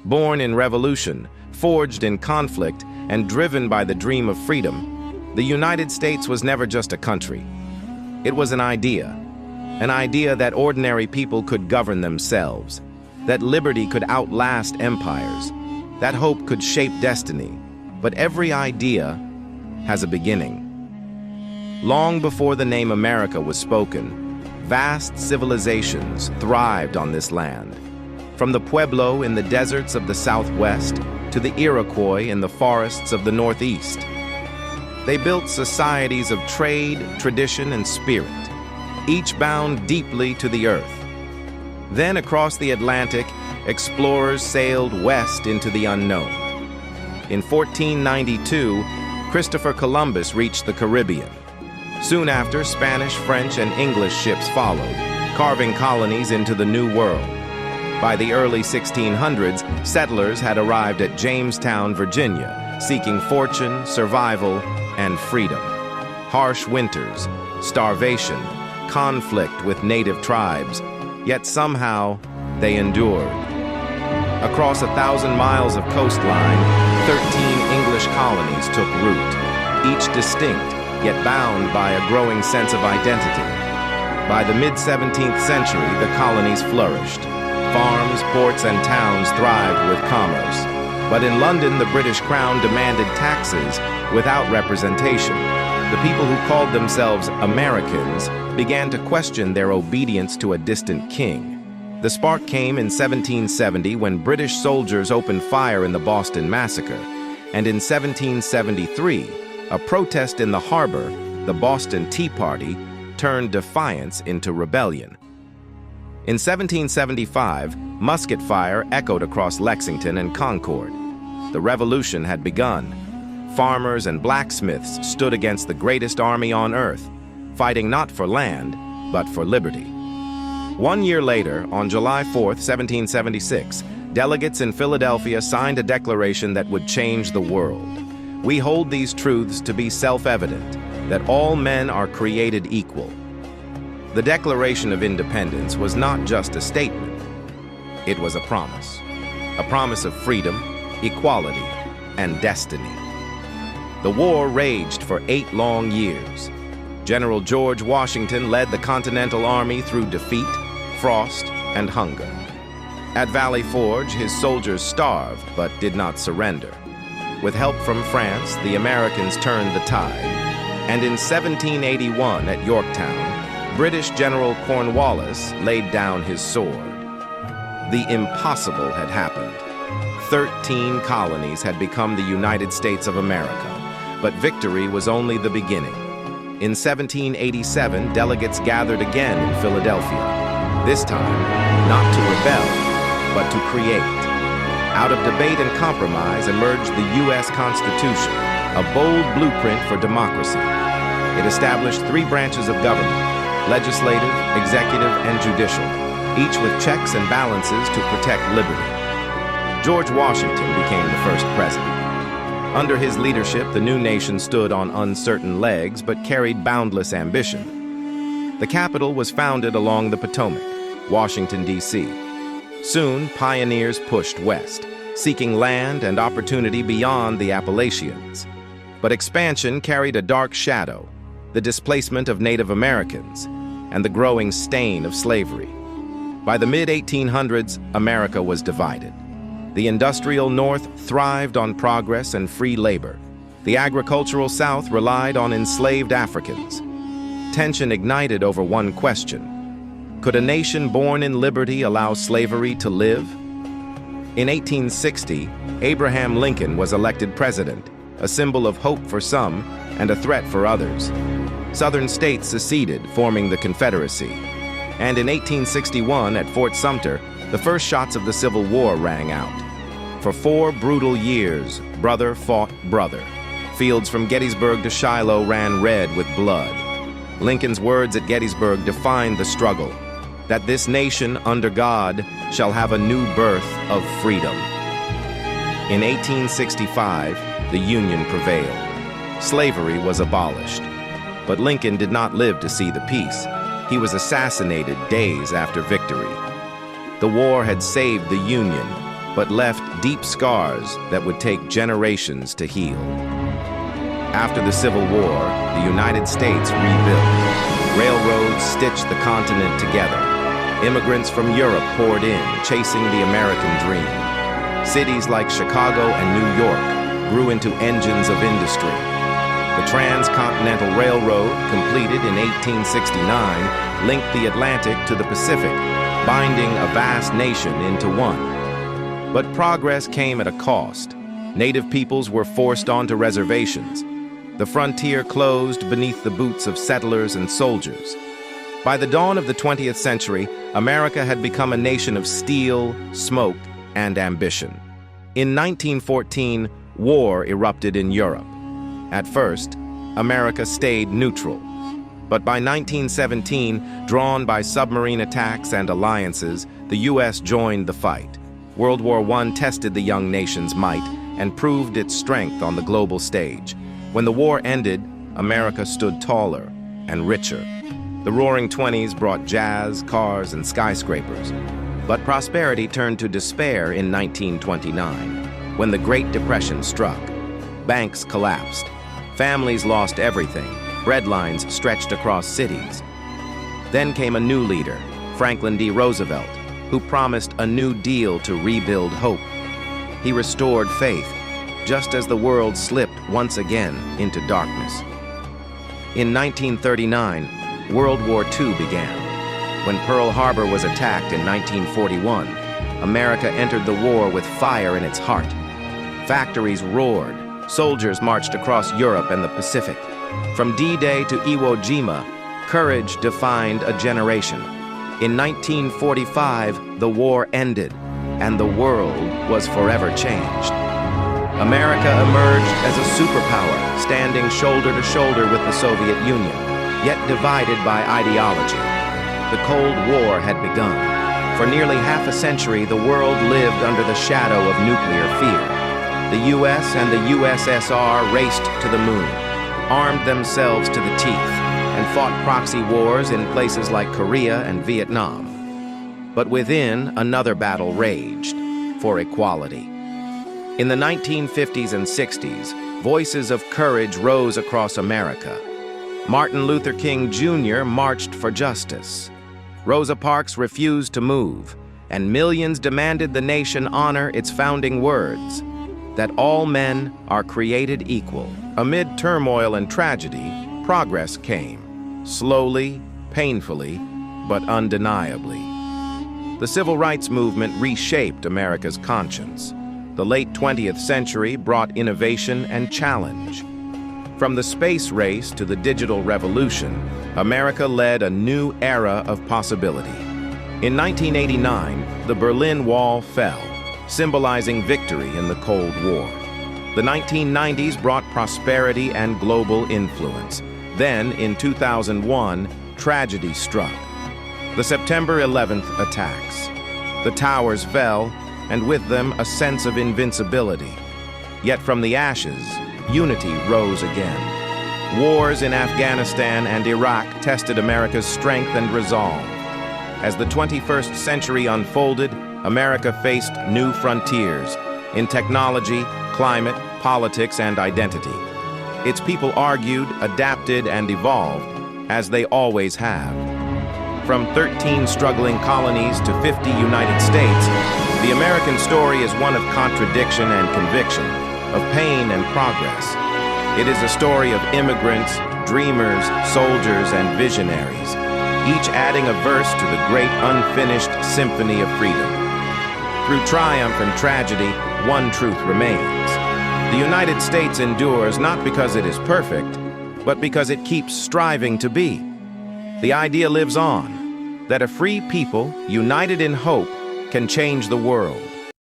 Born in revolution, forged in conflict, and driven by the dream of freedom, the United States was never just a country. It was an idea that ordinary people could govern themselves, that liberty could outlast empires, that hope could shape destiny. But every idea has a beginning. Long before the name America was spoken, vast civilizations thrived on this land. From the Pueblo in the deserts of the Southwest to the Iroquois in the forests of the Northeast. They built societies of trade, tradition, and spirit, each bound deeply to the earth. Then across the Atlantic, explorers sailed west into the unknown. In 1492, Christopher Columbus reached the Caribbean. Soon after, Spanish, French, and English ships followed, carving colonies into the New World. By the early 1600s, settlers had arrived at Jamestown, Virginia, seeking fortune, survival, and freedom. Harsh winters, starvation, conflict with native tribes, yet somehow they endured. Across 1,000 miles of coastline, 13 English colonies took root, each distinct, yet bound by a growing sense of identity. By the mid-17th century, the colonies flourished. Farms, ports, and towns thrived with commerce. But in London, the British Crown demanded taxes without representation. The people who called themselves Americans began to question their obedience to a distant king. The spark came in 1770 when British soldiers opened fire in the Boston Massacre. And in 1773, a protest in the harbor, the Boston Tea Party, turned defiance into rebellion. In 1775, musket fire echoed across Lexington and Concord. The revolution had begun. Farmers and blacksmiths stood against the greatest army on earth, fighting not for land, but for liberty. 1 year later, on July 4, 1776, delegates in Philadelphia signed a declaration that would change the world. We hold these truths to be self-evident, that all men are created equal. The Declaration of Independence was not just a statement. It was a promise of freedom, equality, and destiny. The war raged for 8 long years. General George Washington led the Continental Army through defeat, frost, and hunger. At Valley Forge, his soldiers starved but did not surrender. With help from France, the Americans turned the tide. And in 1781 at Yorktown, British General Cornwallis laid down his sword. The impossible had happened. 13 colonies had become the United States of America, but victory was only the beginning. In 1787, delegates gathered again in Philadelphia, this time not to rebel, but to create. Out of debate and compromise emerged the U.S. Constitution, a bold blueprint for democracy. It established 3 branches of government: legislative, executive, and judicial, each with checks and balances to protect liberty. George Washington became the first president. Under his leadership, the new nation stood on uncertain legs but carried boundless ambition. The capital was founded along the Potomac, Washington, D.C. Soon, pioneers pushed west, seeking land and opportunity beyond the Appalachians. But expansion carried a dark shadow: the displacement of Native Americans, and the growing stain of slavery. By the mid-1800s, America was divided. The industrial North thrived on progress and free labor. The agricultural South relied on enslaved Africans. Tension ignited over one question: could a nation born in liberty allow slavery to live? In 1860, Abraham Lincoln was elected president, a symbol of hope for some and a threat for others. Southern states seceded, forming the Confederacy. And in 1861, at Fort Sumter, the first shots of the Civil War rang out. For 4 brutal years, brother fought brother. Fields from Gettysburg to Shiloh ran red with blood. Lincoln's words at Gettysburg defined the struggle: that this nation, under God, shall have a new birth of freedom. In 1865, the Union prevailed. Slavery was abolished. But Lincoln did not live to see the peace. He was assassinated days after victory. The war had saved the Union, but left deep scars that would take generations to heal. After the Civil War, the United States rebuilt. Railroads stitched the continent together. Immigrants from Europe poured in, chasing the American dream. Cities like Chicago and New York grew into engines of industry. The Transcontinental Railroad, completed in 1869, linked the Atlantic to the Pacific, binding a vast nation into one. But progress came at a cost. Native peoples were forced onto reservations. The frontier closed beneath the boots of settlers and soldiers. By the dawn of the 20th century, America had become a nation of steel, smoke, and ambition. In 1914, war erupted in Europe. At first, America stayed neutral. But by 1917, drawn by submarine attacks and alliances, the U.S. joined the fight. World War I tested the young nation's might and proved its strength on the global stage. When the war ended, America stood taller and richer. The Roaring '20s brought jazz, cars, and skyscrapers. But prosperity turned to despair in 1929, when the Great Depression struck. Banks collapsed. Families lost everything. Bread lines stretched across cities. Then came a new leader, Franklin D. Roosevelt, who promised a New Deal to rebuild hope. He restored faith, just as the world slipped once again into darkness. In 1939, World War II began. When Pearl Harbor was attacked in 1941, America entered the war with fire in its heart. Factories roared. Soldiers marched across Europe and the Pacific. From D-Day to Iwo Jima, courage defined a generation. In 1945, the war ended, and the world was forever changed. America emerged as a superpower, standing shoulder to shoulder with the Soviet Union, yet divided by ideology. The Cold War had begun. For nearly half a century, the world lived under the shadow of nuclear fear. The U.S. and the USSR raced to the moon, armed themselves to the teeth, and fought proxy wars in places like Korea and Vietnam. But within, another battle raged, for equality. In the 1950s and 60s, voices of courage rose across America. Martin Luther King Jr. marched for justice. Rosa Parks refused to move, and millions demanded the nation honor its founding words, that all men are created equal. Amid turmoil and tragedy, progress came, slowly, painfully, but undeniably. The Civil Rights Movement reshaped America's conscience. The late 20th century brought innovation and challenge. From the space race to the digital revolution, America led a new era of possibility. In 1989, the Berlin Wall fell, symbolizing victory in the Cold War. The 1990s brought prosperity and global influence. Then, in 2001, tragedy struck. The September 11th attacks. The towers fell, and with them a sense of invincibility. Yet from the ashes, unity rose again. Wars in Afghanistan and Iraq tested America's strength and resolve. As the 21st century unfolded, America faced new frontiers in technology, climate, politics, and identity. Its people argued, adapted, and evolved, as they always have. From 13 struggling colonies to 50 United States, the American story is one of contradiction and conviction, of pain and progress. It is a story of immigrants, dreamers, soldiers, and visionaries, each adding a verse to the great unfinished symphony of freedom. Through triumph and tragedy, one truth remains. The United States endures not because it is perfect, but because it keeps striving to be. The idea lives on, that a free people, united in hope, can change the world.